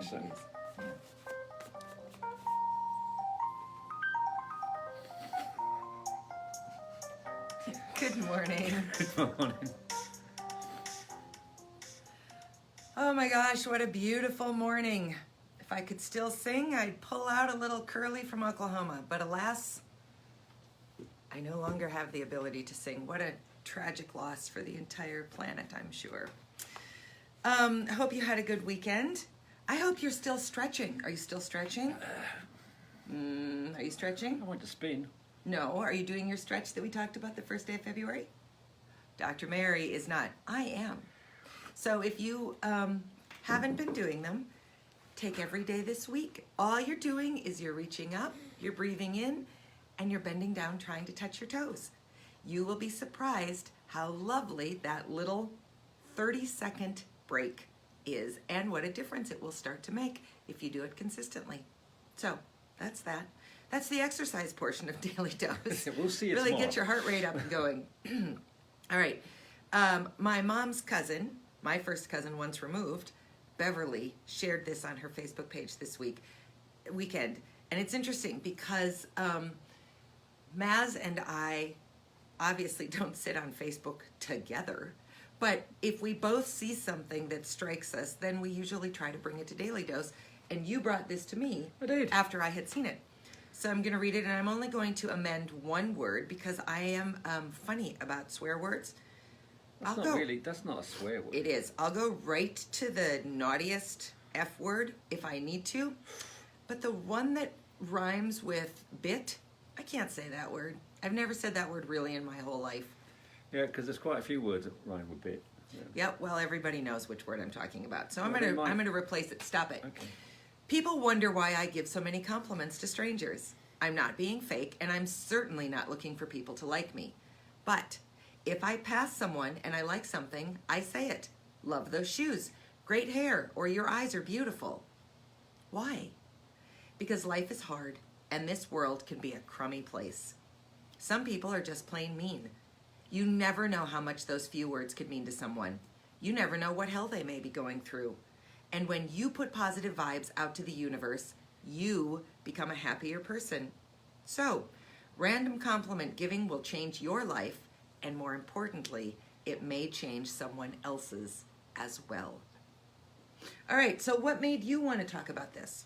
so. It is. Yeah. Good morning. Good morning. Oh my gosh, what a beautiful morning. If I could still sing, I'd pull out a little Curly from Oklahoma. But alas, I no longer have the ability to sing. What a tragic loss for the entire planet, I'm sure. I hope you had a good weekend. I hope you're still stretching. Are you still stretching? Are you stretching? I went to spin. No. Are you doing your stretch that we talked about the first day of February? Dr. Mary is not. I am. So if you haven't been doing them, take every day this week. All you're doing is you're reaching up, you're breathing in, and you're bending down trying to touch your toes. You will be surprised how lovely that little 30-second break is and what a difference it will start to make if you do it consistently. So that's that. That's the exercise portion of Daily Dose. We'll see you Really tomorrow. get your heart rate up and going. All right. My mom's cousin, my first cousin once removed, Beverly, shared this on her Facebook page this weekend. And it's interesting because Maz and I obviously don't sit on Facebook together. But if we both see something that strikes us, then we usually try to bring it to Daily Dose. And you brought this to me I did. after I had seen it. So I'm going to read it, and I'm only going to amend one word because I am funny about swear words. That's not a swear word. It is. I'll go right to the naughtiest F word if I need to. But the one that rhymes with bit, I can't say that word. I've never said that word really in my whole life. Yeah, because there's quite a few words that rhyme with bit. Yeah. Yep, well, everybody knows which word I'm talking about. So Well, I'm gonna replace it. Stop it. Okay. People wonder why I give so many compliments to strangers. I'm not being fake, and I'm certainly not looking for people to like me. But if I pass someone and I like something, I say it. Love those shoes, great hair, or your eyes are beautiful. Why? Because life is hard, and this world can be a crummy place. Some people are just plain mean. You never know how much those few words could mean to someone. You never know what hell they may be going through. And when you put positive vibes out to the universe, you become a happier person. So, random compliment giving will change your life, and more importantly, it may change someone else's as well. All right, so what made you want to talk about this?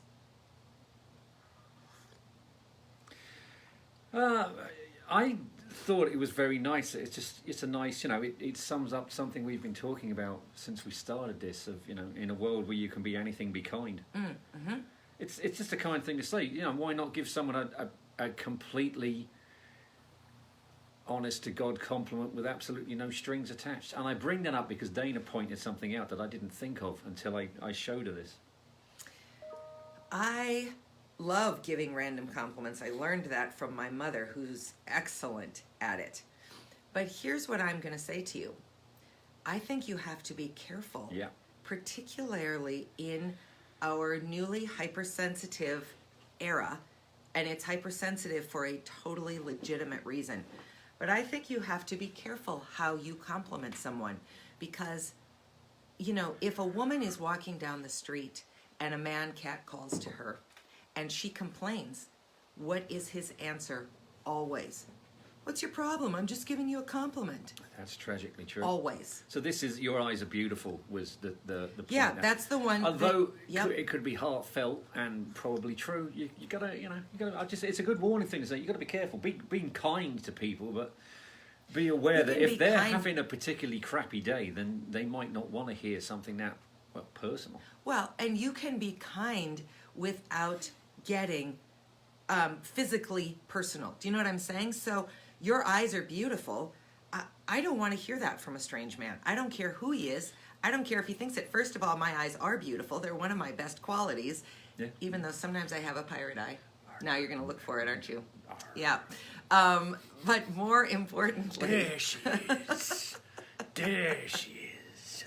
I thought it was very nice. It's a nice, it sums up something we've been talking about since we started this of, in a world where you can be anything, be kind. Mm-hmm. It's just a kind thing to say. Why not give someone a completely honest to God compliment with absolutely no strings attached? And I bring that up because Dana pointed something out that I didn't think of until I showed her this. I love giving random compliments. I learned that from my mother, who's excellent at it. But here's what I'm going to say to you. I think you have to be careful, Yeah. particularly in our newly hypersensitive era, and it's hypersensitive for a totally legitimate reason. But I think you have to be careful how you compliment someone because, if a woman is walking down the street and a man catcalls to her and she complains, what is his answer always? What's your problem? I'm just giving you a compliment. That's tragically true. Always. So this is your eyes are beautiful was the point. Yeah, now. that's the one. Although Yep. it could be heartfelt and probably true, you gotta it's a good warning thing to say. You gotta be careful. Being kind to people, but be aware You that can if be they're kind. having a particularly crappy day, then they might not want to hear something that personal. Well, and you can be kind without getting physically personal. Do you know what I'm saying? So your eyes are beautiful. I don't want to hear that from a strange man. I don't care who he is. I don't care if he thinks it. First of all, my eyes are beautiful. They're one of my best qualities, Yeah. even though sometimes I have a pirate eye. Now you're going to look for it, aren't you? Arr. Yeah. But more importantly... There she is. There she is.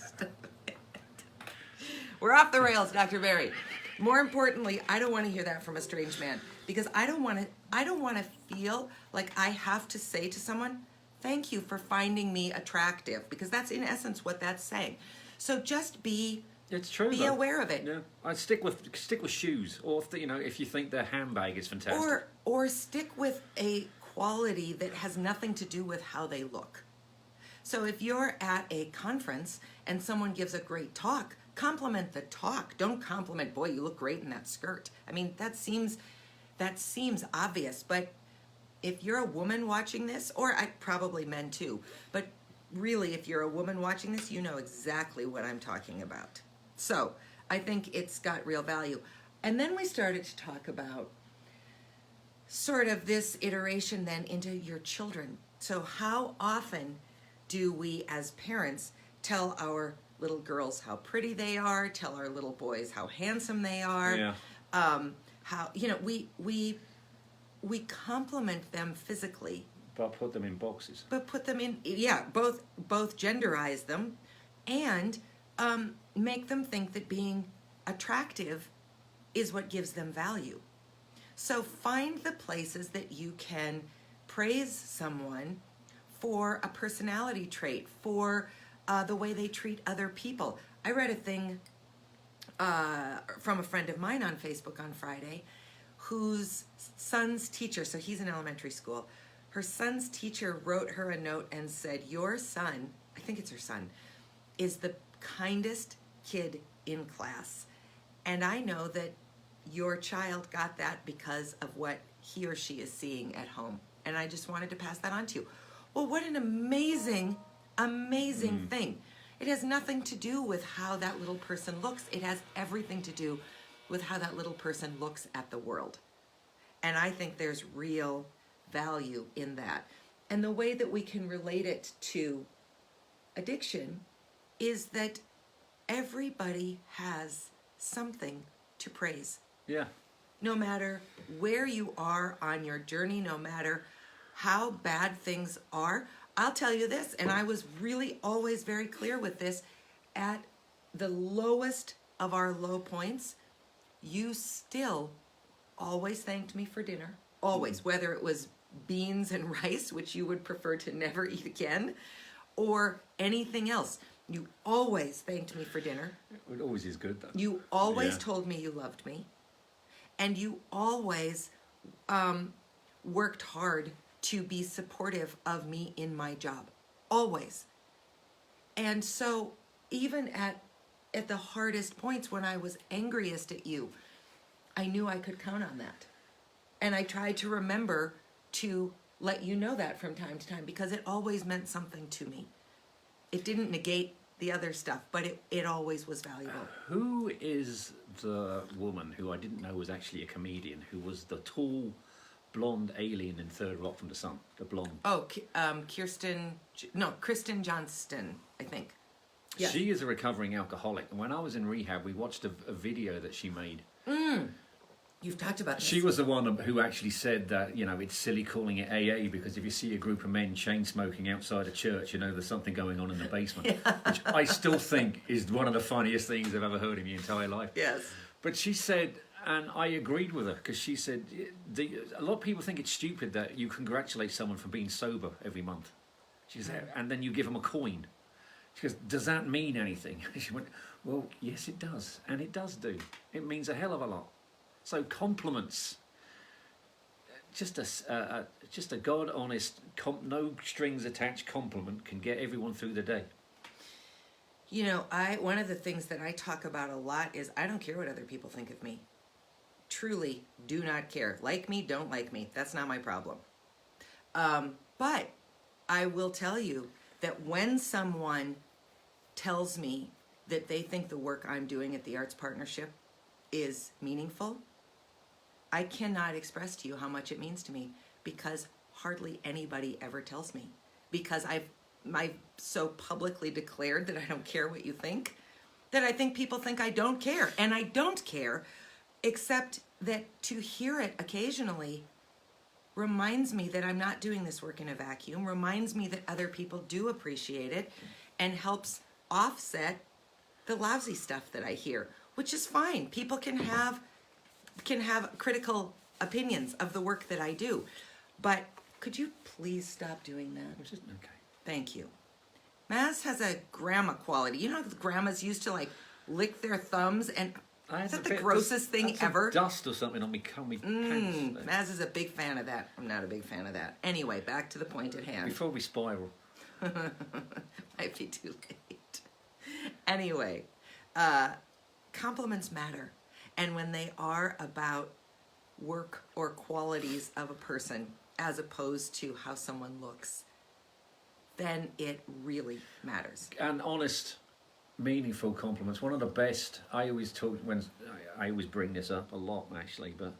We're off the rails, Dr. Berry. More importantly, I don't want to hear that from a strange man because I don't want to feel like I have to say to someone, thank you for finding me attractive, because that's in essence what that's saying. So just be It's true. Be aware of it. Yeah, I'd stick with shoes, or if you think their handbag is fantastic. Or stick with a quality that has nothing to do with how they look. So if you're at a conference and someone gives a great talk, compliment the talk. Don't compliment, boy, you look great in that skirt. I mean, that seems obvious, but if you're a woman watching this, or probably men too, but really if you're a woman watching this, you know exactly what I'm talking about. So I think it's got real value. And then we started to talk about sort of this iteration then into your children. So how often do we as parents tell our little girls how pretty they are, tell our little boys how handsome they are? Yeah. How we compliment them physically, But put them in boxes. but put them in, both genderize them and make them think that being attractive is what gives them value. So find the places that you can praise someone for a personality trait, for the way they treat other people. I read a thing from a friend of mine on Facebook on Friday, whose son's teacher, so he's in elementary school, her son's teacher wrote her a note and said, your son, I think it's her son, is the kindest kid in class. And I know that your child got that because of what he or she is seeing at home. And I just wanted to pass that on to you. Well, what an amazing, amazing thing. It has nothing to do with how that little person looks. It has everything to do with how that little person looks at the world. And I think there's real value in that. And the way that we can relate it to addiction is that everybody has something to praise. Yeah. No matter where you are on your journey, no matter how bad things are, I'll tell you this, and I was really always very clear with this, at the lowest of our low points, you still always thanked me for dinner. Always, whether it was beans and rice, which you would prefer to never eat again, or anything else. You always thanked me for dinner. It always is good, though. You always told me you loved me. And you always worked hard to be supportive of me in my job. Always. And so even at the hardest points when I was angriest at you, I knew I could count on that. And I tried to remember to let you know that from time to time, because it always meant something to me. It didn't negate the other stuff, but it always was valuable. Who is the woman who I didn't know was actually a comedian, who was the tall, blonde alien in Third Rock from the Sun? The blonde. Oh, Kristen Johnston, I think. Yes. She is a recovering alcoholic. And when I was in rehab, we watched a video that she made. You've talked about this. She was the one who actually said that, it's silly calling it AA, because if you see a group of men chain smoking outside a church, there's something going on in the basement. Which I still think is one of the funniest things I've ever heard in my entire life. Yes. But she said, and I agreed with her, because she said, a lot of people think it's stupid that you congratulate someone for being sober every month. She said, and then you give them a coin. She goes, does that mean anything? She went, well, yes, it does. And it does do. It means a hell of a lot. So compliments, just a God honest, no strings attached compliment can get everyone through the day. One of the things that I talk about a lot is I don't care what other people think of me. Truly do not care. Like me, don't like me. That's not my problem. But I will tell you that when someone tells me that they think the work I'm doing at the Arts Partnership is meaningful, I cannot express to you how much it means to me, because hardly anybody ever tells me. Because I've so publicly declared that I don't care what you think, that I think people think I don't care. And I don't care, except that to hear it occasionally reminds me that I'm not doing this work in a vacuum, reminds me that other people do appreciate it, and helps offset the lousy stuff that I hear, which is fine. People can have critical opinions of the work that I do. But could you please stop doing that? Which is okay. Thank you. Maz has a grandma quality. You know how the grandmas used to lick their thumbs, and I had is that a the bit- grossest thing had some ever? dust or something on me pants. Maz is a big fan of that. I'm not a big fan of that. Anyway, back to the point at hand. Before we spiral. Might be too late. Anyway, compliments matter. And when they are about work or qualities of a person as opposed to how someone looks, then it really matters. And honest, meaningful compliments. One of the best. I always bring this up a lot actually, but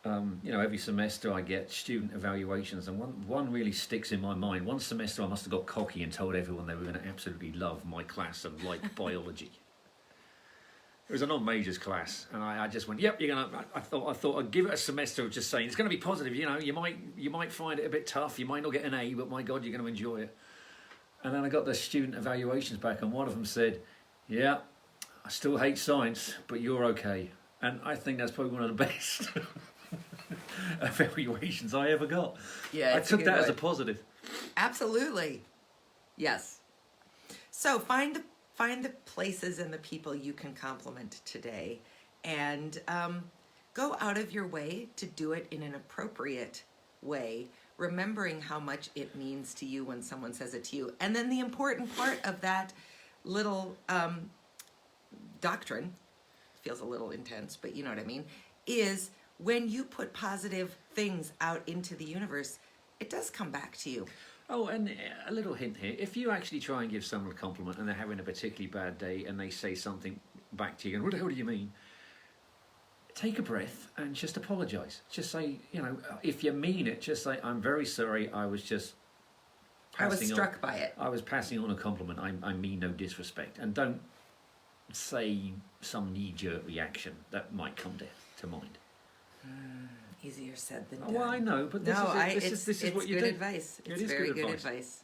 every semester I get student evaluations, and one really sticks in my mind. One semester I must have got cocky and told everyone they were going to absolutely love my class and like biology. It was a non-majors class, and I just went, "Yep, you're gonna." I thought I'd give it a semester of just saying it's going to be positive. You might find it a bit tough. You might not get an A, but my God, you're going to enjoy it. And then I got the student evaluations back, and one of them said, "Yeah, I still hate science, but you're okay." And I think that's probably one of the best evaluations I ever got. Yeah, I it's a took good that as one. a positive. Absolutely. Yes. So find the places and the people you can compliment today, and go out of your way to do it in an appropriate way, remembering how much it means to you when someone says it to you. And then the important part of that little doctrine, feels a little intense, but you know what I mean, is when you put positive things out into the universe, it does come back to you. Oh, and a little hint here. If you actually try and give someone a compliment and they're having a particularly bad day and they say something back to you, and what the hell do you mean? Take a breath and just apologise. Just say, if you mean it, just say, "I'm very sorry, I was just I was passing struck by it. I was passing on a compliment. I mean no disrespect." And don't say some knee-jerk reaction that might come to mind. Easier said than done. Well, I know, but this is what you good do. advice. It It's is very good good advice.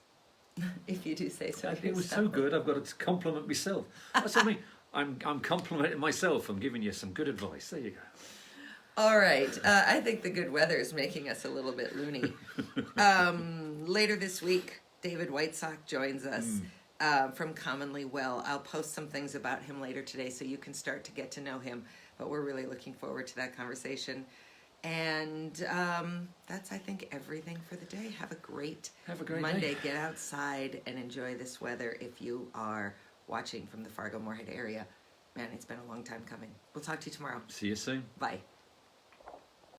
advice. If you do say so. It was so yourself. good, I've got to compliment myself. That's what I mean. I'm complimenting myself. I'm giving you some good advice. There you go. All right. I think the good weather is making us a little bit loony. Later this week, David Whitesock joins us from Commonly Well. I'll post some things about him later today so you can start to get to know him. But we're really looking forward to that conversation. And that's, I think, everything for the day. Have a great Monday. Day. Get outside and enjoy this weather if you are watching from the Fargo-Moorhead area. Man, it's been a long time coming. We'll talk to you tomorrow. See you soon. Bye.